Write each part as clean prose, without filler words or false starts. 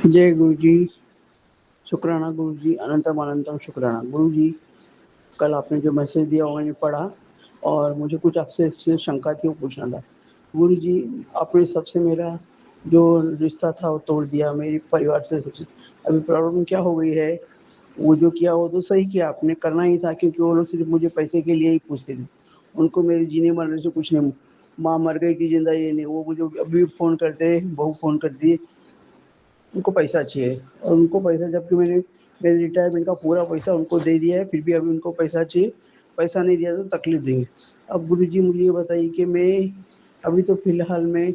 जय गुरु जी। शुक्राना गुरु जी, अनंतम अनंतम शुक्राना गुरु जी। कल आपने जो मैसेज दिया वो मैंने पढ़ा और मुझे कुछ आपसे इससे शंका थी, वो पूछना था। गुरु जी, आपने सबसे मेरा जो रिश्ता था वो तोड़ दिया, मेरे परिवार से सबसे। अभी प्रॉब्लम क्या हो गई है, वो जो किया वो तो सही किया आपने, करना ही था, क्योंकि वो लोग सिर्फ मुझे पैसे के लिए ही पूछते थे। उनको मेरे जीने मरने से कुछ नहीं। माँ मर गई कि जिंदा ये नहीं, वो मुझे अभी फ़ोन करते, बहू फ़ोन करती है, उनको पैसा चाहिए। और उनको पैसा, जबकि मैंने मेरे रिटायरमेंट का पूरा पैसा उनको दे दिया है, फिर भी अभी उनको पैसा चाहिए। पैसा नहीं दिया तो तकलीफ देंगे। अब गुरुजी मुझे ये बताइए कि मैं अभी तो फ़िलहाल मैं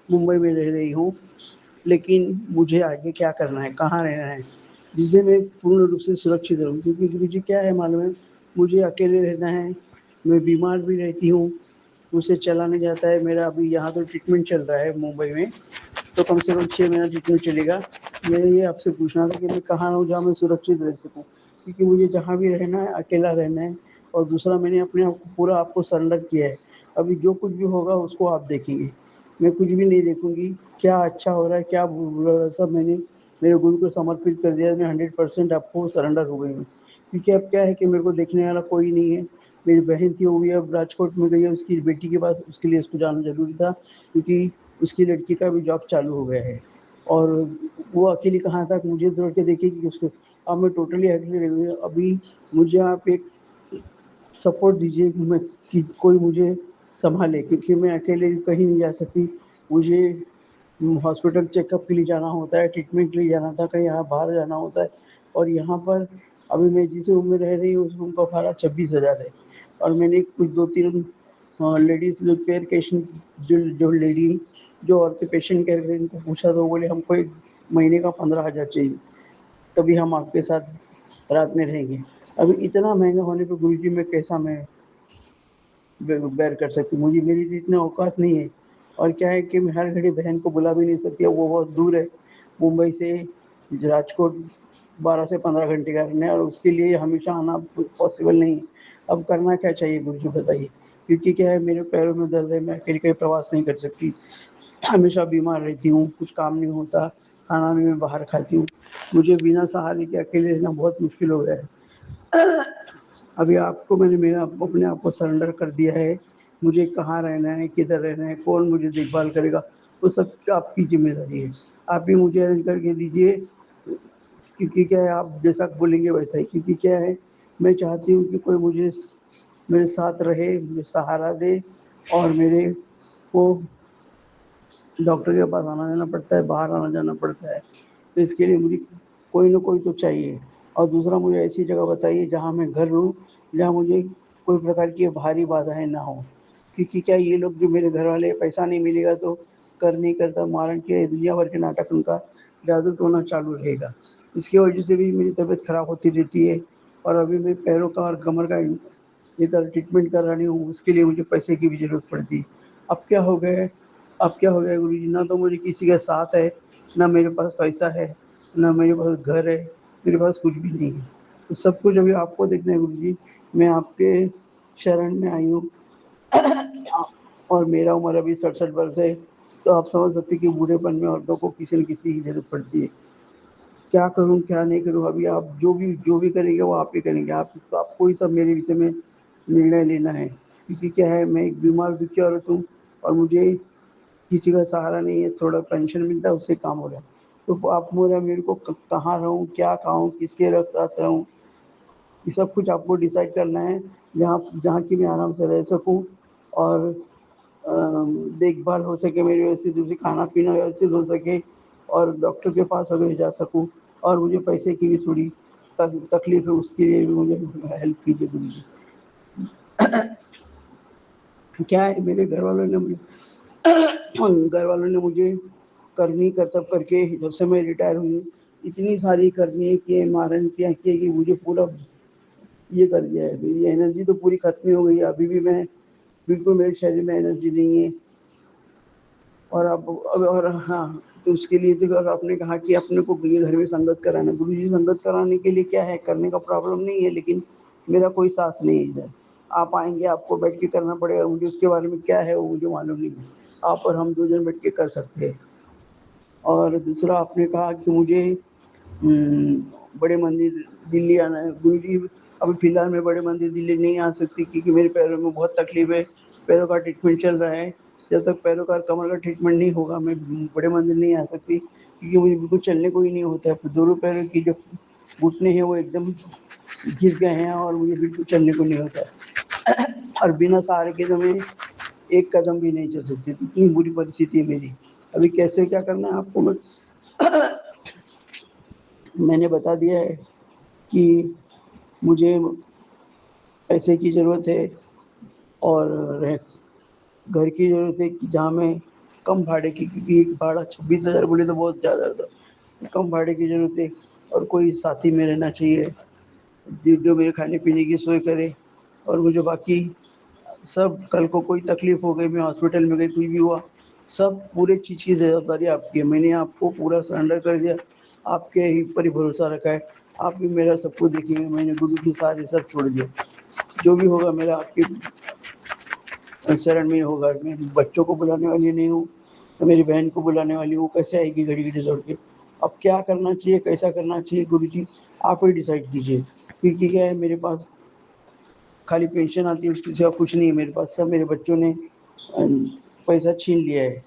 मुंबई में रह रही हूँ, लेकिन मुझे आगे क्या करना है, कहाँ रहना है, जिससे मैं पूर्ण रूप से सुरक्षित रहूँ। क्योंकि गुरुजी क्या है मालूम है, मुझे अकेले रहना है, मैं बीमार भी रहती हूँ, मुझसे चला नहीं जाता है। मेरा अभी यहाँ तो ट्रीटमेंट चल रहा है मुंबई में, तो कम से कम 6 महीना ट्रीटमेंट चलेगा। मैं ये आपसे पूछना था कि मैं कहाँ रहूँ जहाँ मैं सुरक्षित रह सकूँ, क्योंकि मुझे जहाँ भी रहना है अकेला रहना है। और दूसरा, मैंने अपने आप को पूरा आपको सरेंडर किया है। अभी जो कुछ भी होगा उसको आप देखेंगे, मैं कुछ भी नहीं देखूंगी। क्या अच्छा हो रहा है, क्या बुरा हो रहा है, सब मैंने मेरे गुरु को समर्पित कर दिया है। मैं 100% आपको सरेंडर हो गई हूँ, क्योंकि अब क्या है कि मेरे को देखने वाला कोई नहीं है। मेरी बहन थी, वो भी अब राजकोट में गई है उसकी बेटी के पास, उसके लिए उसको जाना ज़रूरी था, क्योंकि उसकी लड़की का भी जॉब चालू हो गया है। और वो अकेली कहाँ तक मुझे छोड़ के देखेगी उसको। अब मैं टोटली अकेली रह गई हूँ। अभी मुझे आप एक सपोर्ट दीजिए कि मैं, कि कोई मुझे सँभाले, क्योंकि मैं अकेले कहीं नहीं जा सकती। मुझे हॉस्पिटल चेकअप के लिए जाना होता है, ट्रीटमेंट के लिए जाना था, कहीं यहाँ बाहर जाना होता है। और यहाँ पर अभी मैं जिस रूम में रह रही हूँ, उस रूम का भाड़ा 26,000 है। और मैंने कुछ 2-3 लेडीज़ जो केयर पेशेंट, जो लेडी जो औरतें पेशेंट केयर करती हैं, उनको पूछा तो वो बोले हमको 1 महीने का 15,000 चाहिए, तभी हम आपके साथ रात में रहेंगे। अभी इतना महँगा होने पे गुरुजी मैं कैसा मैं बेयर कर सकती हूँ, मुझे मेरी तो इतनी औकात नहीं है। और क्या है कि मैं हर घड़ी बहन को बुला भी नहीं सकती, वो बहुत दूर है मुंबई से राजकोट, 12 से 15 घंटे का रहना है, और उसके लिए हमेशा आना पॉसिबल नहीं है। अब करना क्या चाहिए गुरुजी बताइए, क्योंकि क्या है मेरे पैरों में दर्द है, मैं अकेले कहीं प्रवास नहीं कर सकती, हमेशा बीमार रहती हूँ, कुछ काम नहीं होता, खाना भी मैं बाहर खाती हूँ। मुझे बिना सहारे के अकेले रहना बहुत मुश्किल हो गया है। अभी आपको मैंने मेरा अपने आप को सरेंडर कर दिया है। मुझे कहाँ रहना है, किधर रहना है, कौन मुझे देखभाल करेगा, वो सब आपकी ज़िम्मेदारी है। आप भी मुझे अरेंज करके दीजिए, क्योंकि क्या है आप जैसा बोलेंगे वैसा ही। क्योंकि क्या है, मैं चाहती हूँ कि कोई मुझे मेरे साथ रहे, मुझे सहारा दे। और मेरे को डॉक्टर के पास आना-जाना पड़ता है, बाहर आना-जाना पड़ता है, तो इसके लिए मुझे कोई ना कोई तो चाहिए। और दूसरा, मुझे ऐसी जगह बताइए जहाँ मैं घर लूँ, जहाँ मुझे कोई प्रकार की भारी बाधाएँ ना हों। क्योंकि क्या ये लोग जो मेरे घर वाले, पैसा नहीं मिलेगा तो कर नहीं करता, मारण के दुनिया भर के नाटक उनका जादू-टोना चालू रहेगा। इसकी वजह से भी मेरी तबीयत खराब होती रहती है। और अभी मैं पैरों का और कमर का इधर ट्रीटमेंट करा रही हूँ, उसके लिए मुझे पैसे की भी ज़रूरत पड़ती है। अब क्या हो गया है, अब क्या हो गया है गुरुजी, ना तो मुझे किसी का साथ है, ना मेरे पास पैसा है, ना मेरे पास घर है, मेरे पास कुछ भी नहीं है। तो सब कुछ अभी आपको देखना है गुरुजी। मैं आपके शरण में आई हूँ। और मेरा उम्र अभी 67 वर्ष है, तो आप समझ सकते हैं कि बूढ़ेपन में औरतों को किसी न किसी की ज़रूरत पड़ती है। क्या करूँ, क्या नहीं करूँ? अभी आप जो भी करेंगे वो आप ही करेंगे। आपको ही सब मेरे विषय में निर्णय लेना है। क्योंकि क्या है, मैं एक बीमार दुखी औरत हूँ, और मुझे किसी का सहारा नहीं है, थोड़ा पेंशन मिलता है उससे काम हो रहा है। तो आप बोला मेरे को कहाँ रहूँ, क्या खाऊँ, किसके साथ रहूँ, ये सब कुछ आपको डिसाइड करना है, जहाँ जहाँ की मैं आराम से रह सकूँ। और देखभाल हो सके मेरी व्यवस्थित रूप से, खाना-पीना व्यवस्थित हो सके, और डॉक्टर के पास अगर जा सकूँ। और मुझे पैसे की भी थोड़ी तकलीफ़ है, उसके लिए भी मुझे हेल्प कीजिए गुरुजी। क्या है, मेरे घर वालों ने मुझे करनी कर्तव्य करके, जब से मैं रिटायर हुई हूँ, इतनी सारी करनी की है, मारन किया किए कि मुझे पूरा ये कर दिया है। मेरी एनर्जी तो पूरी खत्म ही हो गई है। अभी भी मैं बिल्कुल, मेरे शरीर में एनर्जी नहीं है। और अब और हाँ, तो उसके लिए तो अगर आपने कहा कि अपने को ये घर में संगत कराना, गुरुजी संगत कराने के लिए क्या है, करने का प्रॉब्लम नहीं है, लेकिन मेरा कोई साथ नहीं है इधर। आप आएँगे, आपको बैठ के करना पड़ेगा, मुझे उसके बारे में क्या है वो मुझे मालूम नहीं है। आप और हम 2 जन बैठ के कर सकते हैं। और दूसरा आपने कहा कि मुझे बड़े मंदिर दिल्ली आना है। गुरुजी अभी फ़िलहाल मैं बड़े मंदिर दिल्ली नहीं आ सकती क्योंकि मेरे पैरों में बहुत तकलीफ़ है, पैरों का ट्रीटमेंट चल रहा है। जब तक पैरों का कमर का ट्रीटमेंट नहीं होगा मैं बड़े मंदिर नहीं आ सकती क्योंकि मुझे बिल्कुल चलने को ही नहीं होता है। दोनों पैरों की जो घुटने हैं वो एकदम घिस गए हैं और मुझे बिल्कुल चलने को नहीं होता है। और बिना सहारे के तो मैं एक कदम भी नहीं चल सकती, इतनी बुरी परिस्थिति है मेरी। अभी कैसे क्या करना है आपको मैंने बता दिया है कि मुझे पैसे की ज़रूरत है और रह घर की ज़रूरत है कि जहाँ मैं कम भाड़े की, क्योंकि एक भाड़ा 26,000 बोले तो बहुत ज़्यादा था। कम भाड़े की ज़रूरत है और कोई साथी में रहना चाहिए जो मेरे खाने-पीने की सोई करे और मुझे बाकी सब कल को कोई तकलीफ़ हो गई, मैं हॉस्पिटल में गई, कुछ भी हुआ, सब पूरे चीज़ की ज़िम्मेदारी आपकी है। मैंने आपको पूरा सरेंडर कर दिया, आपके ही पर ही भरोसा रखा है। आप भी मेरा सब कुछ देखेंगे, मैंने गुरु के सहारे सब छोड़ दिया। जो भी होगा मेरा आपके शरण में होगा। मैं बच्चों को बुलाने वाली नहीं हूँ, तो मेरी बहन को बुलाने वाली हूँ, कैसे आएगी घड़ी-घड़ी दौड़ के। अब क्या करना चाहिए, कैसा करना चाहिए गुरुजी, आप ही डिसाइड कीजिए। क्योंकि क्या है मेरे पास खाली पेंशन आती है, उसके सिवा कुछ नहीं है मेरे पास। सब मेरे बच्चों ने पैसा छीन लिया है।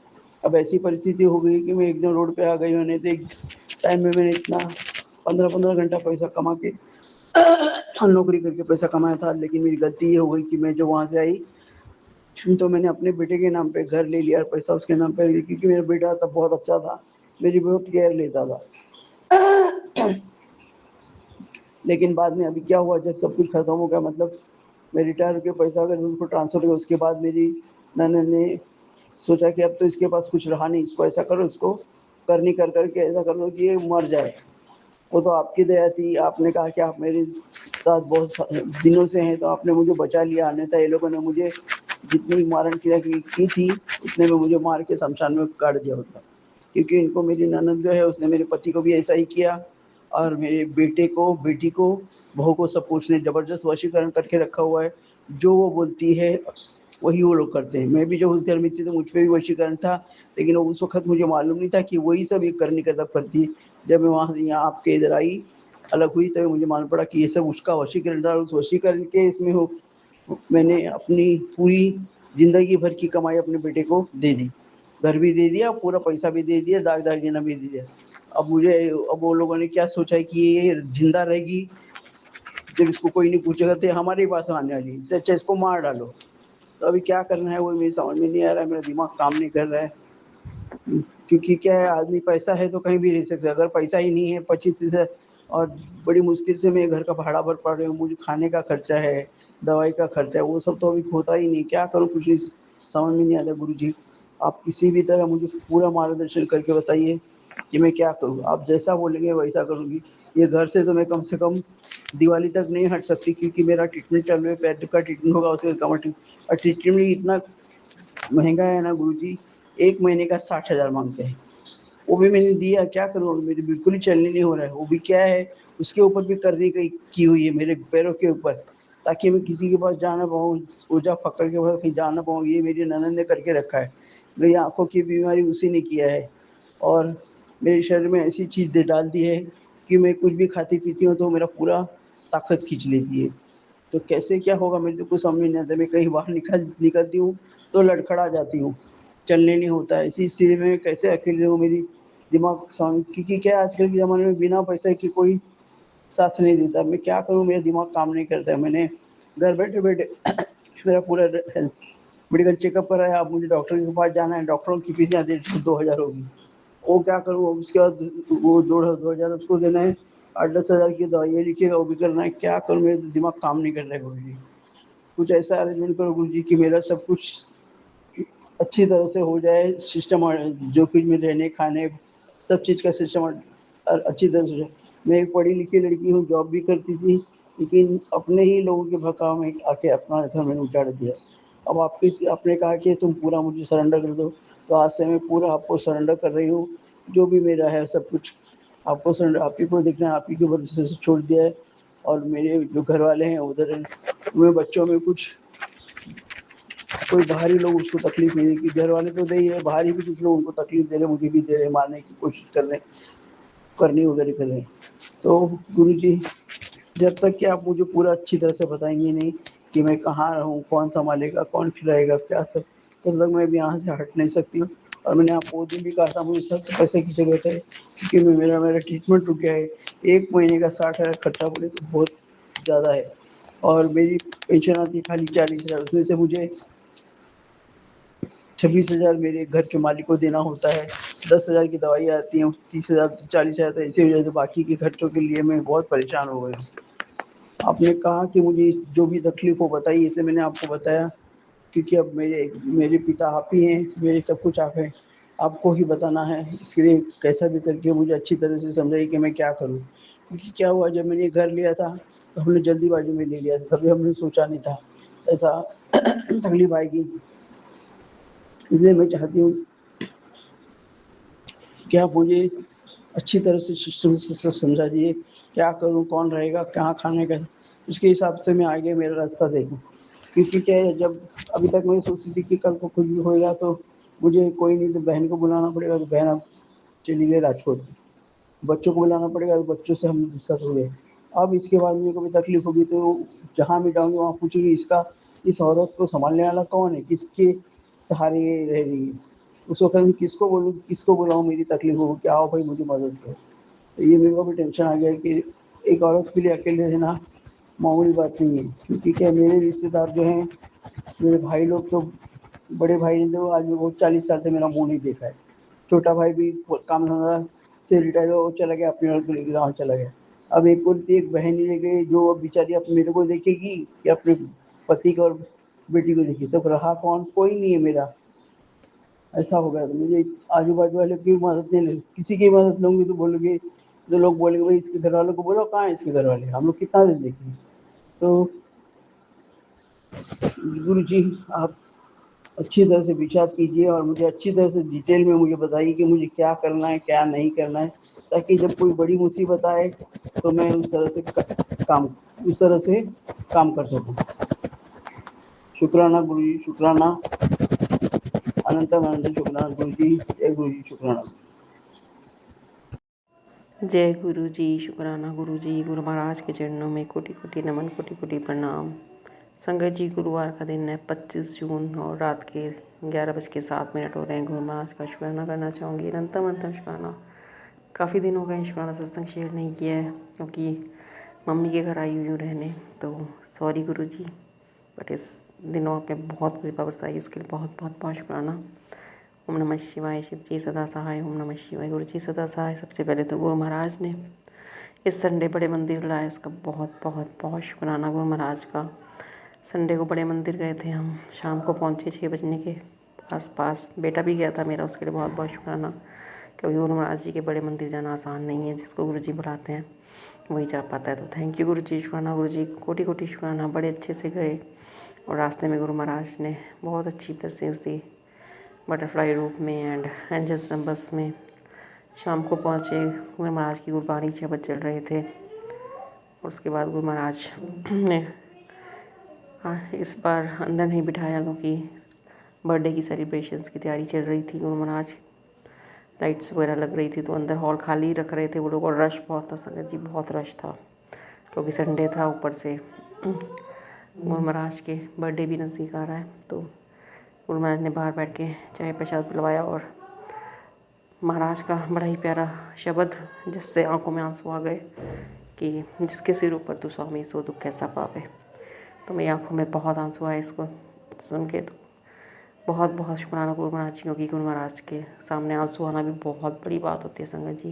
अब ऐसी परिस्थिति हो गई कि मैं एकदम रोड पे आ गई हूँ, नहीं तो एक टाइम में मैंने इतना 15-15 घंटा पैसा कमा के नौकरी करके पैसा कमाया था। लेकिन मेरी गलती ये हो गई कि मैं जब वहाँ से आई तो मैंने अपने बेटे के नाम पे घर ले लिया और पैसा उसके नाम पे क्योंकि मेरा बेटा तब बहुत अच्छा था, मेरी बहुत केयर लेता था। लेकिन बाद में अभी क्या हुआ, जब सब कुछ खत्म हो गया, मतलब मैं रिटायर होके पैसा अगर उनको ट्रांसफ़र किया, उसके बाद मेरी ननद ने सोचा कि अब तो इसके पास कुछ रहा नहीं, इसको ऐसा करो, इसको करनी कर करके ऐसा कर दो कि ये मर जाए। वो तो आपकी दया थी, आपने कहा कि आप मेरे साथ बहुत दिनों से हैं तो आपने मुझे बचा लिया, अन्यथा ये लोगों ने मुझे जितनी मारण क्रिया की थी उतने में मुझे मार के शमशान में गाड़ दिया होता। क्योंकि इनको मेरी ननद जो है उसने मेरे पति को भी ऐसा ही किया और मेरे बेटे को, बेटी को, बहू को सब उसने ज़बरदस्त वशीकरण करके रखा हुआ है। जो वो बोलती है वही वो लोग करते हैं। मैं भी जब उस घर में थी तो मुझ पे भी वशीकरण था, लेकिन उस वक़्त मुझे मालूम नहीं था कि वही सब ये करनी करतब करती है। जब मैं वहाँ से यहाँ आपके इधर आई, अलग हुई, तभी मुझे मालूम पड़ा कि ये सब उसका वशीकरण था। उस वशीकरण के इसमें हो मैंने अपनी पूरी ज़िंदगी भर की कमाई अपने बेटे को दे दी। घर भी दे दिया, पूरा पैसा भी दे दिया, दाग-दागीना भी दे दिया। अब वो लोगों ने क्या सोचा है कि ये ज़िंदा रहेगी, जब इसको कोई नहीं पूछेगा तो ये हमारे ही पास आने वाली है, इससे अच्छा इसको मार डालो। तो अभी क्या करना है वो मेरी समझ में नहीं आ रहा है, मेरा दिमाग काम नहीं कर रहा है। क्योंकि क्या है, आदमी पैसा है तो कहीं भी रह सकता है, अगर पैसा ही नहीं है 25-30 और बड़ी मुश्किल से मैं घर का भाड़ा भर पा रही हूँ, मुझे खाने का खर्चा है, दवाई का खर्चा है, वो सब तो अभी होता ही नहीं। क्या करूँ कुछ नहीं समझ में नहीं आता गुरुजी। आप किसी भी तरह मुझे पूरा मार्गदर्शन करके बताइए कि मैं क्या करूँ? आप जैसा बोलेंगे वैसा करूँगी। ये घर से तो मैं कम से कम दिवाली तक नहीं हट सकती क्योंकि मेरा ट्रीटमेंट चल रहा है, पैर का ट्रीटमेंट होगा उसके कमर और ट्रीटमेंट भी इतना महँगा है ना गुरुजी, 1 महीने का 60,000 माँगते हैं। वो भी मैंने दिया, क्या करूँ अभी मेरे बिल्कुल ही चलने नहीं हो रहा है। वो भी क्या है, उसके ऊपर भी करनी की हुई है मेरे पैरों के ऊपर, ताकि मैं किसी के पास जा ना पाऊँ, ओझा फक्कड़ के पास कहीं जा ना पाऊँ, ये मेरी ननद ने करके रखा है। मेरी आँखों की बीमारी उसी ने किया है और मेरे शरीर में ऐसी चीज़ दे डाल दी है कि मैं कुछ भी खाती-पीती हूँ तो मेरा पूरा ताकत खींच लेती है। तो कैसे क्या होगा मेरे तो कुछ समझ में नहीं आता। मैं कहीं बाहर निकलती हूँ तो लड़खड़ा जाती हूँ, चलने नहीं होता है। ऐसी स्थिति में कैसे अकेले रहूँ, मेरी दिमाग क्योंकि क्या है आजकल के ज़माने में बिना पैसे के कोई साथ नहीं देता। मैं क्या करूँ, मेरा दिमाग काम नहीं करता है। मैंने घर बैठे-बैठे मेरा पूरा हेल्थ मेडिकल चेकअप कराया, अब मुझे डॉक्टर के पास जाना है, डॉक्टरों की फीस यहाँ 2,000 होगी। वो क्या करूँ, उसके बाद वो 2,000 उसको देना है, 8-10 हज़ार की दवाइयाँ लिखिएगा वो भी करना है। क्या करूँ, मेरा दिमाग काम नहीं कर रहा है गुरुजी। कुछ ऐसा अरेंजमेंट करो गुरुजी कि मेरा सब कुछ अच्छी तरह से हो जाए, सिस्टम जो कुछ भी रहने, खाने, सब चीज़ का सिस्टम अच्छी तरह से हो जाए। मैं एक पढ़ी-लिखी लड़की हूँ, जॉब भी करती थी, लेकिन अपने ही लोगों के भकाऊ में आके अपना घर मैंने उजाड़ दिया। अब आपने कहा कि तुम पूरा मुझे सरेंडर कर दो, तो आज से मैं पूरा आपको सरेंडर कर रही हूँ। जो भी मेरा है सब कुछ आपको सरेंडर, आप ही को देखना है, आप ही के भरोसे से छोड़ दिया है और मेरे जो घरवाले हैं उधर हैं। मैं बच्चों में कुछ कोई बाहरी लोग उसको तकलीफ नहीं देगी, घर वाले तो दे ही रहे, बाहरी भी कुछ लोग उनको तकलीफ दे रहे, मुझे भी दे रहे, मारने की कोशिश कर रहे, करनी वगैरह कर रहे हैं। तो गुरुजी, जब तक कि आप मुझे पूरा अच्छी तरह से बताएंगे नहीं कि मैं कहाँ रहूँ, कौन संभालेगा, कौन खिलाएगा, क्या सब, तब तक मैं भी यहाँ से हट नहीं सकती हूँ। और मैंने आपको वो दिन भी कहा था, मुझे सख्त पैसे की ज़रूरत है, क्योंकि मेरा ट्रीटमेंट रुक गया है। 1 महीने का 60,000 खर्चा बोले तो बहुत ज़्यादा है, और मेरी पेंशन आती है खाली 40,000, उसमें से मुझे 26,000 मेरे घर के मालिक को देना होता है, 10,000 की दवाई आती है, 30,000 40,000, तो ऐसे हो जाए तो बाकी के खर्चों के लिए मैं बहुत परेशान हो गया हूँ। आपने कहा कि मुझे जो भी तकलीफ हो बताइए, इसे मैंने आपको बताया, क्योंकि अब मेरे मेरे पिता आप ही हैं, मेरे सब कुछ आप हैं, आपको ही बताना है। इसके लिए कैसा भी करके मुझे अच्छी तरह से समझाइए कि मैं क्या करूँ। क्योंकि क्या हुआ, जब मैंने ये घर लिया था तो हमने जल्दीबाजी में ले लिया था, कभी हमने सोचा नहीं था ऐसा तकलीफ आएगी। इसलिए मैं चाहती हूँ कि आप मुझे अच्छी तरह से सिस्टम से सब समझा दिए, क्या करूँ, कौन रहेगा, कहाँ खाने का, उसके हिसाब से मैं आगे मेरा रास्ता देखूँ। क्योंकि क्या है, जब अभी तक मैं सोचती थी कि कल को कुछ भी होएगा तो मुझे कोई नहीं तो बहन को बुलाना पड़ेगा, तो बहन अब चली गई राजकोट। बच्चों को बुलाना पड़ेगा, तो बच्चों से हम डिस्कस हो गए। अब इसके बाद मेरे को भी तकलीफ होगी तो जहाँ भी जाऊँगी वहाँ पूछूंगी, इस औरत को संभालने वाला कौन है, किसके सहारे ये रह रही है। उस वक्त मैं किसको बोलूँ, किसको बुलाऊँ मेरी तकलीफों को, क्या आओ भाई मुझे मदद करो। तो ये मेरे को भी टेंशन आ गया कि एक औरत के लिए अकेले रहना मामूली बात नहीं है। क्योंकि क्या, मेरे रिश्तेदार जो हैं, मेरे भाई लोग तो, बड़े भाई ने तो आज वो 40 साल से मेरा मुंह नहीं देखा है। छोटा भाई भी काम धंधा से रिटायर हो चला गया, अपने औरत को लेकर गाँव चला गया। अब एक बोलती एक बहन ही रह गई, जो अब बेचारी अब मेरे को देखेगी कि अपने पति को और बेटी को देखेगी, तो रहा कौन, कोई नहीं है मेरा। ऐसा हो गया, तो मुझे आजू बाजू वाले की मदद नहीं ले, किसी की मदद लूंगी तो बोलोगे, जो लोग बोलेंगे भाई इसके घर वालों को बोलो, कहाँ है इसके घर वाले, हम लोग कितना दिन देखेंगे। तो गुरु जी, आप अच्छी तरह से विचार कीजिए और मुझे अच्छी तरह से डिटेल में मुझे बताइए कि मुझे क्या करना है, क्या नहीं करना है, ताकि जब कोई बड़ी मुसीबत आए तो मैं काम उस तरह से काम कर सकूं। शुक्राना गुरु जी, शुक्राना, अनंत अनंत शुक्राना गुरु जी, जय गुरु जी, शुक्राना। जय गुरु जी, शुक्राना गुरु जी। गुरु महाराज के चरणों में कोटि कोटि नमन, कोटि कोटि प्रणाम। संगत जी, गुरुवार का दिन है 25 जून और रात के 11:07 हो रहे हैं। गुरु महाराज का शुक्राना करना चाहूँगी, अनंतम अनंतम शुक्राना। काफ़ी दिन हो गए शुक्राना सत्संग शेयर नहीं किया है, क्योंकि मम्मी के घर आई हुई हूँ रहने, तो सॉरी गुरु जी। बट इस दिनों आपने बहुत कृपा बरसाई, इसके लिए बहुत बहुत बहुत शुक्राना। ओम नमः शिवाय। शिव जी सदा सहाय। ओम नमः शिवाय। गुरु जी सदा सहाय। सबसे पहले तो गुरु महाराज ने इस संडे बड़े मंदिर लाया, इसका बहुत बहुत बहुत शुक्राना गुरु महाराज का। संडे को बड़े मंदिर गए थे हम, शाम को पहुँचे 6 बजने के आसपास। बेटा भी गया था मेरा, उसके लिए बहुत बहुत शुक्राना, क्योंकि गुरु महाराज जी के बड़े मंदिर जाना आसान नहीं है। जिसको गुरु जी बुलाते हैं वही जा पाता है। तो थैंक यू गुरु जी, शुक्राना गुरु जी, कोटि कोटि शुक्राना। बड़े अच्छे से गए और रास्ते में गुरु महाराज ने बहुत अच्छी ब्लेसिंग्स दी, बटरफ्लाई रूप में एंड एंजल्स नंबर्स में। शाम को पहुँचे, गुरु महाराज की गुरबाणी 6 बजे चल रहे थे। और उसके बाद गुरु महाराज ने इस बार अंदर नहीं बिठाया, क्योंकि बर्थडे की सेलिब्रेशंस की तैयारी चल रही थी। गुरु महाराज लाइट्स वगैरह लग रही थी, तो अंदर हॉल खाली रख रहे थे वो लोग, और रश बहुत था संगत जी, बहुत रश था, क्योंकि संडे था। ऊपर से गुरु महाराज के बर्थडे भी नज़दीक आ रहा है, तो गुरु महाराज ने बाहर बैठ के चाय प्रसाद पिलवाया, और महाराज का बड़ा ही प्यारा शब्द, जिससे आंखों में आंसू आ गए कि जिसके सिर ऊपर तू स्वामी सो दुख कैसा पावे। तो मेरी आंखों में बहुत आंसू आए इसको सुन के। तो बहुत बहुत शुक्राना गुरु महाराज जी, क्योंकि गुरु महाराज के सामने आंसू आना भी बहुत बड़ी बात होती है संगत जी।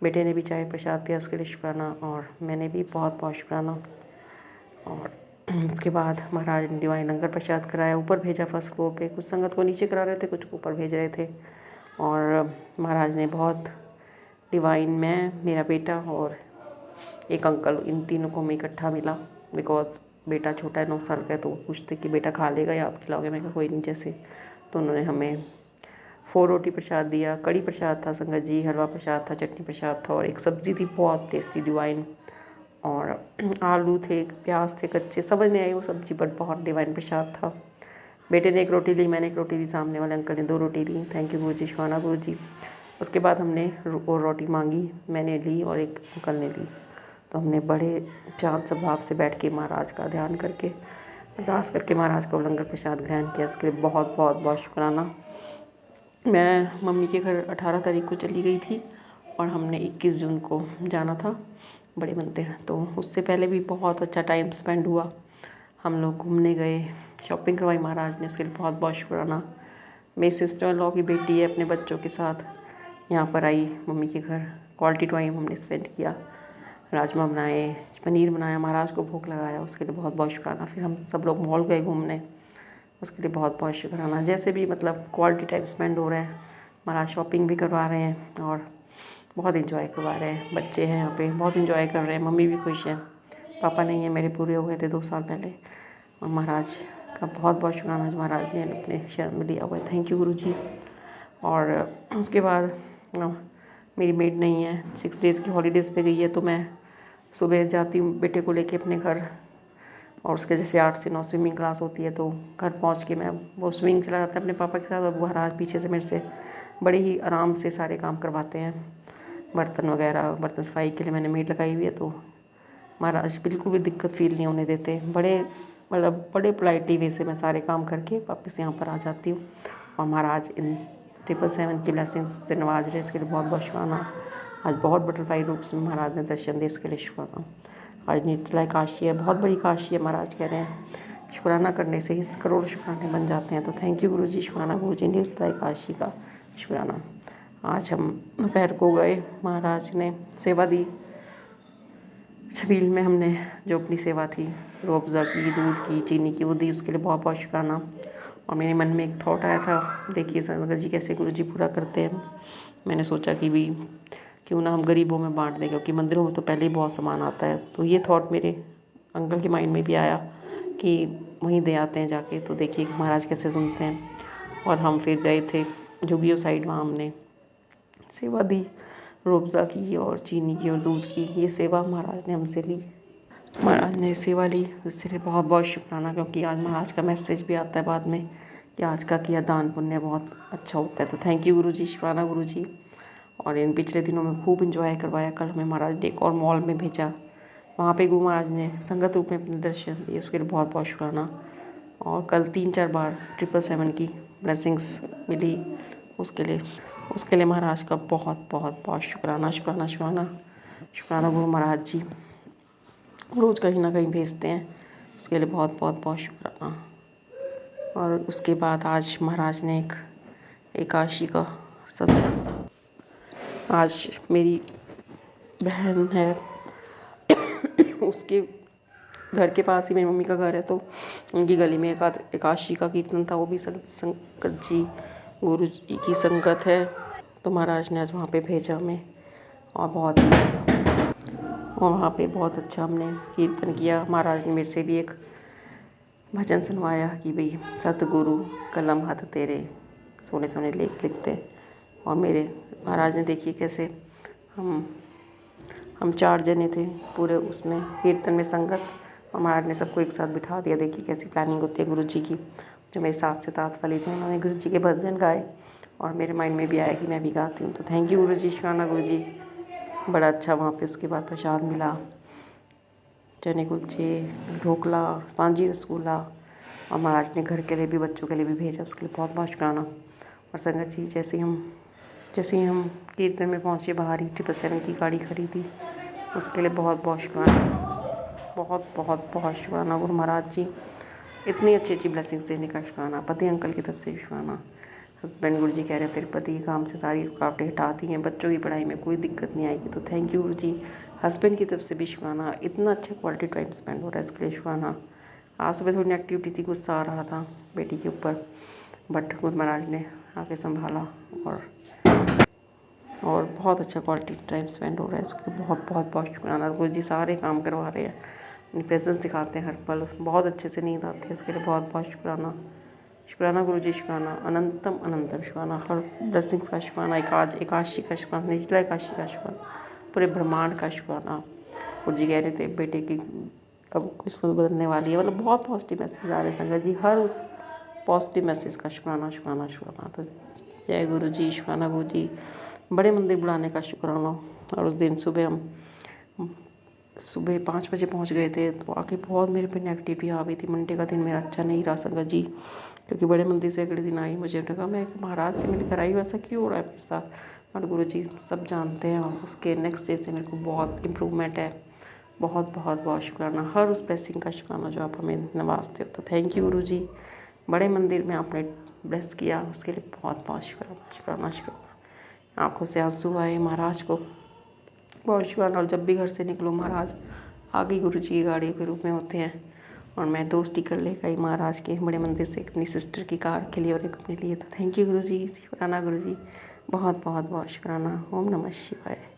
बेटे ने भी चाय प्रसाद पिया, उसके लिए शुक्राना, और मैंने भी बहुत बहुत शुक्राना। और उसके बाद महाराज ने डिवाइन लंगर प्रसाद कराया, ऊपर भेजा फर्स्ट फ्लोर पे। कुछ संगत को नीचे करा रहे थे, कुछ को ऊपर भेज रहे थे। और महाराज ने बहुत डिवाइन, मैं, मेरा बेटा और एक अंकल, इन तीनों को हमें इकट्ठा मिला। बिकॉज बेटा छोटा है, 9 साल का है, तो वो पूछते कि बेटा खा लेगा या आप खिलाओगे। मैं कहा कोई नहीं जैसे। तो उन्होंने हमें 4 रोटी प्रसाद दिया, कड़ी प्रसाद था संगत जी, हलवा प्रसाद था, चटनी प्रसाद था, और एक सब्ज़ी थी बहुत टेस्टी डिवाइन, और आलू थे, प्याज थे कच्चे, समझ नहीं आई वो सब्ज़ी, बट बहुत डिवाइन प्रसाद था। बेटे ने 1 रोटी ली, मैंने 1 रोटी दी, सामने वाले अंकल ने 2 रोटी ली। थैंक यू गुरुजी, शुक्राना गुरुजी। उसके बाद हमने और रोटी मांगी, मैंने ली और एक अंकल ने ली। तो हमने बड़े शांत स्वभाव से बैठ के महाराज का ध्यान करके, अरदास करके महाराज को लंगर प्रसाद ग्रहण किया। इसके लिए बहुत बहुत बहुत शुक्राना। मैं मम्मी के घर 18 तारीख को चली गई थी और हमने 21 जून को जाना था बड़े मंदिर। तो उससे पहले भी बहुत अच्छा टाइम स्पेंड हुआ। हम लोग घूमने गए, शॉपिंग करवाई महाराज ने, उसके लिए बहुत बहुत शुक्राना। मेरी सिस्टर इन लॉ की बेटी है, अपने बच्चों के साथ यहाँ पर आई मम्मी के घर। क्वालिटी टाइम हमने स्पेंड किया, राजमा बनाए, पनीर बनाया, महाराज को भोग लगाया, उसके लिए बहुत बहुत शुक्राना। फिर हम सब लोग मॉल गए घूमने, उसके लिए बहुत बहुत शुक्राना। जैसे भी मतलब क्वालिटी टाइम स्पेंड हो रहा है, महाराज शॉपिंग भी करवा रहे हैं और बहुत इन्जॉय करवा रहे हैं। बच्चे हैं यहाँ पे, बहुत इन्जॉय कर रहे हैं, मम्मी भी खुश है। पापा नहीं है मेरे, पूरे हो गए थे 2 साल पहले। और महाराज का बहुत बहुत शुक्राना जो महाराज ने अपने शरण में लिया हुआ है। थैंक यू गुरुजी। और उसके बाद मेरी मेड नहीं है, 6 डेज़ की हॉलीडेज़ पे गई है। तो मैं सुबह जाती हूँ बेटे को लेके अपने घर, और उसके जैसे 8 से 9 स्विमिंग क्लास होती है। तो घर पहुँच के मैं वो स्विमिंग चला जाता है अपने पापा के साथ, और महाराज पीछे से मेरे से बड़े ही आराम से सारे काम करवाते हैं। बर्तन वगैरह, बर्तन सफाई के लिए मैंने मेड लगाई हुई है। तो महाराज बिल्कुल भी दिक्कत फील नहीं होने देते, बड़े पोलाइटली वे से मैं सारे काम करके वापस यहाँ पर आ जाती हूँ। और महाराज इन 777 की ब्लेसिंग्स से नवाज रहे, इसके लिए बहुत बहुत शुक्राना। आज बहुत बटरफ्लाई रूप्स में महाराज ने दर्शन दिए, इसके लिए शुक्राना। आज निचला काशी है, बहुत बड़ी काशी है, महाराज कह रहे हैं शुक्राना करने से ही करोड़ शुक्राने बन जाते हैं। तो थैंक यू गुरुजी, शुक्राना गुरुजी, निचला काशी का शुक्राना। आज हम दोपहर को गए, महाराज ने सेवा दी छबील में। हमने जो अपनी सेवा थी, रूह-अफ़ज़ा की, दूध की, चीनी की, वो दी, उसके लिए बहुत बहुत शुक्राना। और मेरे मन में एक थॉट आया था, देखिए संगत जी कैसे गुरुजी पूरा करते हैं। मैंने सोचा कि भी क्यों ना हम गरीबों में बांट दें, क्योंकि मंदिरों में तो पहले ही बहुत सामान आता है। तो ये थॉट मेरे अंकल के माइंड में भी आया कि वहीं दे आते हैं जाके। तो देखिए महाराज कैसे सुनते हैं। और हम फिर गए थे जुबियो साइड, वहाँ हमने सेवा दी, रूह-अफ़ज़ा की और चीनी की और दूध की। ये सेवा महाराज ने हमसे ली, महाराज ने सेवा ली, उसके लिए बहुत बहुत शुक्राना। क्योंकि आज महाराज का मैसेज भी आता है बाद में कि आज का किया दान पुण्य बहुत अच्छा होता है। तो थैंक यू गुरुजी, शुक्राना गुरुजी। और इन पिछले दिनों में खूब इंजॉय करवाया। कल हमें महाराज ने एक और मॉल में भेजा, वहाँ पे गुरु महाराज ने संगत रूप में अपने दर्शन दिए, उसके लिए बहुत बहुत शुक्राना। और कल 3-4 बार 777 की ब्लेसिंग्स मिली, उसके लिए महाराज का बहुत बहुत बहुत शुक्राना, शुक्राना, शुक्राना, शुक्राना। गुरु महाराज जी रोज़ कहीं ना कहीं भेजते हैं, उसके लिए बहुत बहुत बहुत शुक्राना। और उसके बाद आज महाराज ने एक एकादशी का सत्संग, आज मेरी बहन है उसके घर के पास ही मेरी मम्मी का घर है, तो उनकी गली में एकादशी का कीर्तन था। वो भी संगत जी गुरु जी की संगत है, तो महाराज ने आज वहाँ पे भेजा हमें। और वहाँ पे बहुत अच्छा हमने कीर्तन किया। महाराज ने मेरे से भी एक भजन सुनवाया कि भाई सतगुरु कलम हाथ तेरे, सोने सोने लेख लिखते। और मेरे महाराज ने देखिए कैसे हम 4 जने थे पूरे उसमें कीर्तन में संगत, और महाराज ने सबको एक साथ बिठा दिया। देखिए कैसी प्लानिंग होती है गुरु जी की। जो मेरे साथ से तात वाली थी, उन्होंने गुरु जी के भजन गाए और मेरे माइंड में भी आया कि मैं भी गाती हूँ। तो थैंक यू गुरु जी, शुक्राना गुरु जी। बड़ा अच्छा वहाँ पे उसके बाद प्रसाद मिला, चने कुलचे, ढोकला, स्पॉन्जी रसगुल्ला। और महाराज ने घर के लिए भी, बच्चों के लिए भी भेजा, उसके लिए बहुत बहुत शुक्राना। और संगत जी जैसे ही हम कीर्तन में पहुँचे, बाहर ही 777 की गाड़ी खड़ी थी, उसके लिए बहुत बहुत शुक्राना, बहुत बहुत बहुत शुक्राना गुरु महाराज जी। इतनी अच्छी अच्छी ब्लेसिंग्स देने का शुक्राना। पति अंकल की तरफ से भी शुक्राना। हस्बैंड गुरु जी कह रहे हैं तेरे पति काम से सारी रुकावटें हटाती हैं, बच्चों की पढ़ाई में कोई दिक्कत नहीं आएगी। तो thank you Guru ji. Husband की तरफ से भी शुक्राना, इतना अच्छा क्वालिटी टाइम स्पेंड हो रहा है, इसके लिए शुक्राना। आज सुबह थोड़ी एक्टिविटी थी, गुस्सा आ रहा था बेटी के ऊपर, बट गुरु महाराज ने आके संभाला और बहुत अच्छा क्वालिटी टाइम स्पेंड हो रहा है, इसके लिए बहुत बहुत बहुत शुक्राना। गुरु जी सारे काम करवा रहे हैं, अपनी प्रेजेंस दिखाते हैं हर पल, बहुत अच्छे से नींद आती है, उसके लिए बहुत बहुत शुक्राना। शुक्राना गुरु जी, शुक्राना, अनंतम अनंतम शुक्राना, हर ब्लेसिंग्स का शुक्राना, एकादशी का शुक्राना, निचला एकादशी का शुक्राना, पूरे ब्रह्मांड का शुक्राना। गुरु जी कह रहे थे बेटे की अब किस्मत बदलने वाली है, मतलब बहुत पॉजिटिव मैसेज आ रहे हैं संगत जी। हर उस पॉजिटिव मैसेज का शुक्राना शुक्राना शुक्राना। तो जय गुरु जी, शुक्राना गुरु जी, बड़े मंदिर बुलाने का शुक्राना। और उस दिन सुबह 5 बजे पहुंच गए थे, तो आके बहुत मेरे पे नेगेटिविटी आ गई थी। मंडे का दिन मेरा अच्छा नहीं रहा संगत जी, क्योंकि बड़े मंदिर से अगले दिन आई। मुझे लगा मैं महाराज से मिलकर आई, वैसा क्यों हो रहा है मेरे साथ। और गुरु जी सब जानते हैं, और उसके नेक्स्ट डे से मेरे को बहुत इम्प्रूवमेंट है। बहुत बहुत बहुत शुक्राना, हर उस ब्लेसिंग का शुक्राना जो आप हमें नवाजते हो। तो थैंक यू गुरु जी, बड़े मंदिर में आपने ब्लेस किया, उसके लिए बहुत बहुत शुक्राना शुक्राना शुक्राना। आँखों से आंसू आए महाराज को, बहुत शुक्राना। और जब भी घर से निकलो महाराज आगे गुरु जी की गाड़ी के रूप में होते हैं। और मैं 2 स्टिकर लेकर आई महाराज के बड़े मंदिर से, अपनी सिस्टर की कार के लिए और एक अपने लिए। तो थैंक यू गुरु जी, शुक्राना गुरु जी, बहुत बहुत बहुत शुक्राना। ओम नमः शिवाय।